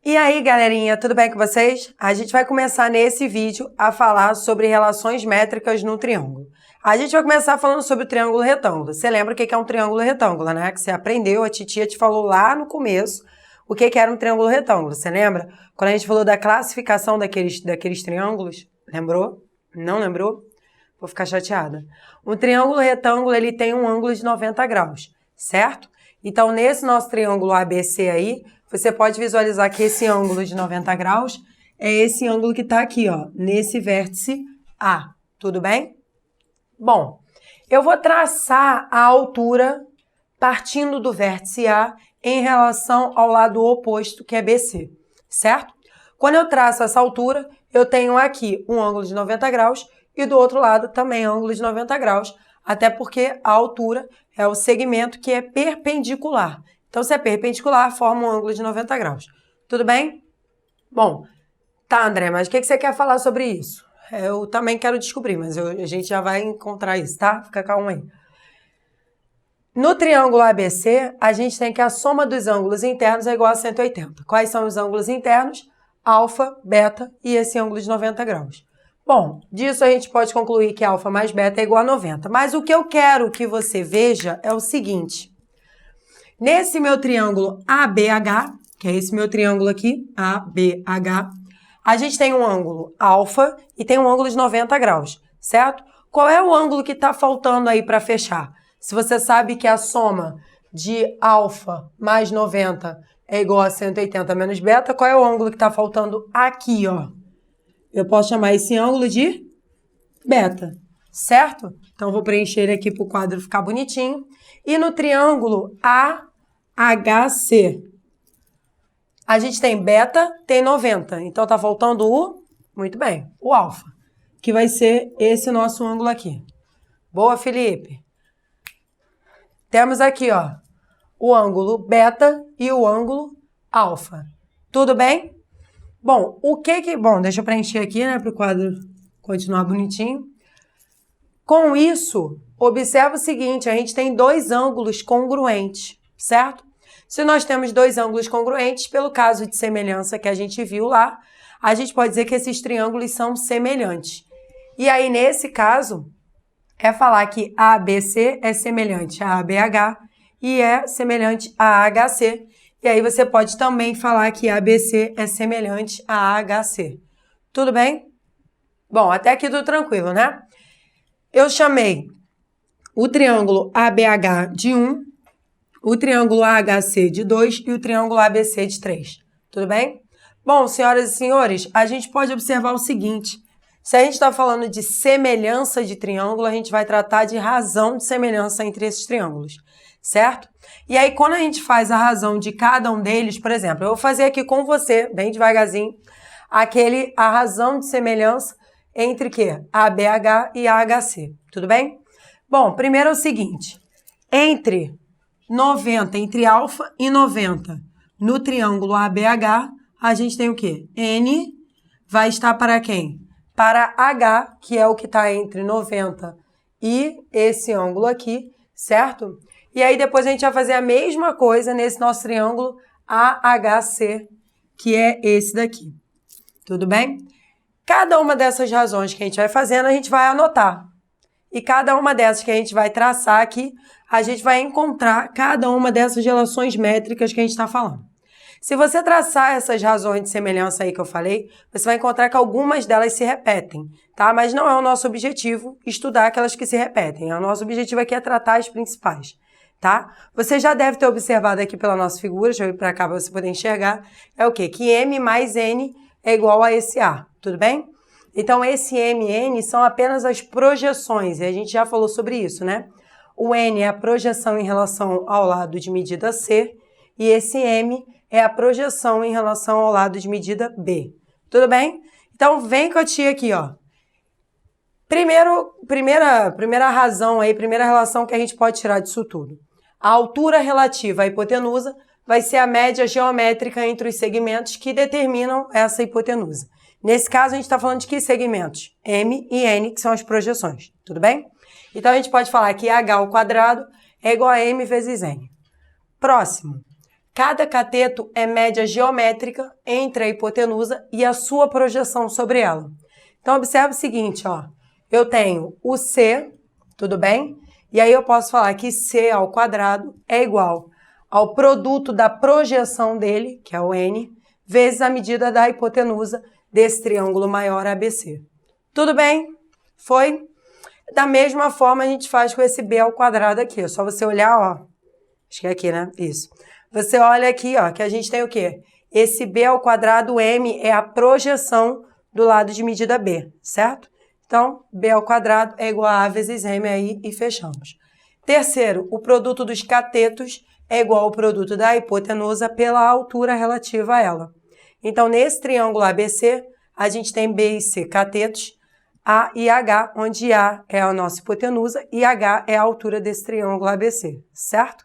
E aí, galerinha, tudo bem com vocês? A gente vai começar nesse vídeo a falar sobre relações métricas no triângulo. A gente vai começar falando sobre o triângulo retângulo. Você lembra o que é um triângulo retângulo, né? Que você aprendeu, a titia te falou lá no começo o que era um triângulo retângulo. Você lembra? Quando a gente falou da classificação daqueles triângulos, lembrou? Não lembrou? Vou ficar chateada. Um triângulo retângulo, ele tem um ângulo de 90 graus, certo? Então, nesse nosso triângulo ABC aí, você pode visualizar que esse ângulo de 90 graus é esse ângulo que está aqui, ó, nesse vértice A. Tudo bem? Bom, eu vou traçar a altura partindo do vértice A em relação ao lado oposto, que é BC, certo? Quando eu traço essa altura, eu tenho aqui um ângulo de 90 graus e do outro lado também ângulo de 90 graus, até porque a altura é o segmento que é perpendicular. Então, se é perpendicular, forma um ângulo de 90 graus. Tudo bem? Bom, tá, André, mas o que você quer falar sobre isso? Eu também quero descobrir, mas a gente já vai encontrar isso, tá? Fica calma aí. No triângulo ABC, a gente tem que a soma dos ângulos internos é igual a 180. Quais são os ângulos internos? Alfa, beta e esse ângulo de 90 graus. Bom, disso a gente pode concluir que alfa mais beta é igual a 90. Mas o que eu quero que você veja é o seguinte. Nesse meu triângulo ABH, que é esse meu triângulo aqui, ABH, a gente tem um ângulo alfa e tem um ângulo de 90 graus, certo? Qual é o ângulo que está faltando aí para fechar? Se você sabe que a soma de alfa mais 90 é igual a 180 menos beta, qual é o ângulo que está faltando aqui, ó? Eu posso chamar esse ângulo de beta, certo? Então, vou preencher ele aqui para o quadro ficar bonitinho. E no triângulo AHC, a gente tem beta, tem 90. Então, tá faltando muito bem, o alfa, que vai ser esse nosso ângulo aqui. Boa, Felipe. Temos aqui, ó, o ângulo beta e o ângulo alfa. Tudo bem? Bom, Bom, deixa eu preencher aqui, né, para o quadro continuar bonitinho. Com isso, observa o seguinte, a gente tem dois ângulos congruentes, certo? Se nós temos dois ângulos congruentes, pelo caso de semelhança que a gente viu lá, a gente pode dizer que esses triângulos são semelhantes. E aí, nesse caso, é falar que ABC é semelhante a ABH e é semelhante a AHC. E aí, você pode também falar que ABC é semelhante a AHC. Tudo bem? Bom, até aqui tudo tranquilo, né? Eu chamei o triângulo ABH de 1, o triângulo AHC de 2 e o triângulo ABC de 3. Tudo bem? Bom, senhoras e senhores, a gente pode observar o seguinte. Se a gente está falando de semelhança de triângulo, a gente vai tratar de razão de semelhança entre esses triângulos, certo? E aí, quando a gente faz a razão de cada um deles, por exemplo, eu vou fazer aqui com você, bem devagarzinho, a razão de semelhança entre o quê? ABH e AHC, tudo bem? Bom, primeiro é o seguinte, entre alfa e 90, no triângulo ABH, a gente tem o quê? N vai estar para quem? Para H, que é o que está entre 90 e esse ângulo aqui, certo? E aí depois a gente vai fazer a mesma coisa nesse nosso triângulo AHC, que é esse daqui, tudo bem? Cada uma dessas razões que a gente vai fazendo, a gente vai anotar. E cada uma dessas que a gente vai traçar aqui, a gente vai encontrar cada uma dessas relações métricas que a gente está falando. Se você traçar essas razões de semelhança aí que eu falei, você vai encontrar que algumas delas se repetem, tá? Mas não é o nosso objetivo estudar aquelas que se repetem. O nosso objetivo aqui é tratar as principais, tá? Você já deve ter observado aqui pela nossa figura, deixa eu ir para cá para você poder enxergar, é o quê? Que M mais N é igual a esse A, tudo bem? Então, esse M e N são apenas as projeções, e a gente já falou sobre isso, né? O N é a projeção em relação ao lado de medida C, e esse M é a projeção em relação ao lado de medida B. Tudo bem? Então, vem com a tia aqui, ó. Primeira razão aí, primeira relação que a gente pode tirar disso tudo. A altura relativa à hipotenusa vai ser a média geométrica entre os segmentos que determinam essa hipotenusa. Nesse caso, a gente está falando de que segmentos? M e N, que são as projeções, tudo bem? Então, a gente pode falar que H ao quadrado é igual a M vezes N. Próximo. Cada cateto é média geométrica entre a hipotenusa e a sua projeção sobre ela. Então, observe o seguinte, ó. Eu tenho o C, tudo bem? E aí eu posso falar que C ao quadrado é igual ao produto da projeção dele, que é o N, vezes a medida da hipotenusa desse triângulo maior ABC. Tudo bem? Foi? Da mesma forma a gente faz com esse B ao quadrado aqui. É só você olhar, ó. Acho que é aqui, né? Isso. Você olha aqui, ó, que a gente tem o quê? Esse B ao quadrado, M, é a projeção do lado de medida B, certo? Então, B ao quadrado é igual a vezes M aí e fechamos. Terceiro, o produto dos catetos é igual ao produto da hipotenusa pela altura relativa a ela. Então, nesse triângulo ABC, a gente tem B e C catetos, A e H, onde A é a nossa hipotenusa e H é a altura desse triângulo ABC, certo?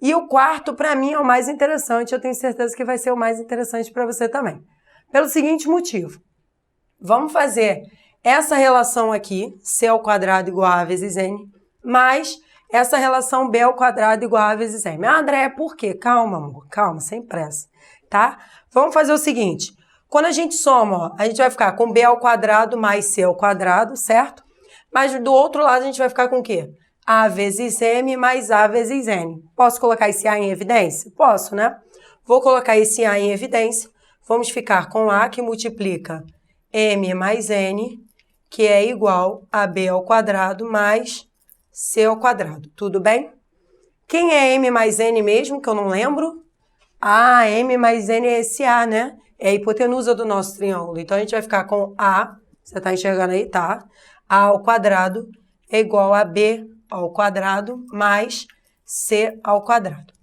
E o quarto, para mim, é o mais interessante. Eu tenho certeza que vai ser o mais interessante para você também. Pelo seguinte motivo. Vamos fazer essa relação aqui, C ao quadrado igual a vezes N, mais essa relação B ao quadrado igual a vezes M. Ah, André, por quê? Calma, amor. Calma, sem pressa, tá? Vamos fazer o seguinte. Quando a gente soma, ó, a gente vai ficar com B ao quadrado mais C ao quadrado, certo? Mas do outro lado a gente vai ficar com o quê? A vezes M mais A vezes N. Posso colocar esse A em evidência? Posso, né? Vou colocar esse A em evidência. Vamos ficar com A que multiplica M mais N, que é igual a B ao quadrado mais C ao quadrado. Tudo bem? Quem é M mais N mesmo, que eu não lembro? Ah, M mais N é esse A, né? É a hipotenusa do nosso triângulo. Então, a gente vai ficar com A, você está enxergando aí, tá? A ao quadrado é igual a B ao quadrado mais C ao quadrado.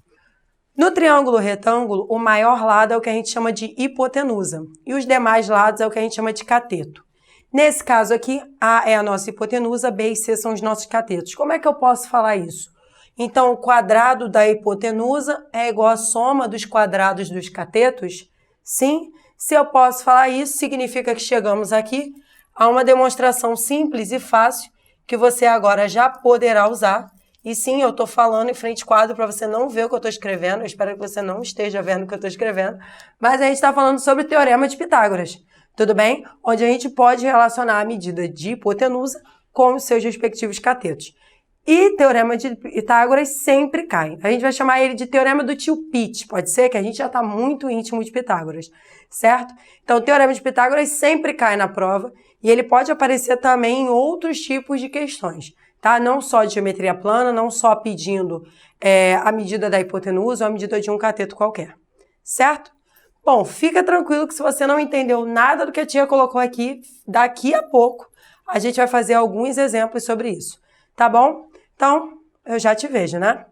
No triângulo retângulo, o maior lado é o que a gente chama de hipotenusa e os demais lados é o que a gente chama de cateto. Nesse caso aqui, A é a nossa hipotenusa, B e C são os nossos catetos. Como é que eu posso falar isso? Então, o quadrado da hipotenusa é igual à soma dos quadrados dos catetos? Sim. Se eu posso falar isso, significa que chegamos aqui a uma demonstração simples e fácil que você agora já poderá usar. E sim, eu estou falando em frente ao quadro para você não ver o que eu estou escrevendo. Eu espero que você não esteja vendo o que eu estou escrevendo. Mas a gente está falando sobre o Teorema de Pitágoras. Tudo bem? Onde a gente pode relacionar a medida de hipotenusa com os seus respectivos catetos. E Teorema de Pitágoras sempre cai. A gente vai chamar ele de Teorema do tio Pete. Pode ser que a gente já está muito íntimo de Pitágoras, certo? Então, o Teorema de Pitágoras sempre cai na prova e ele pode aparecer também em outros tipos de questões, tá? Não só de geometria plana, não só pedindo a medida da hipotenusa ou a medida de um cateto qualquer, certo? Bom, fica tranquilo que se você não entendeu nada do que a tia colocou aqui, daqui a pouco a gente vai fazer alguns exemplos sobre isso, tá bom? Então, eu já te vejo, né?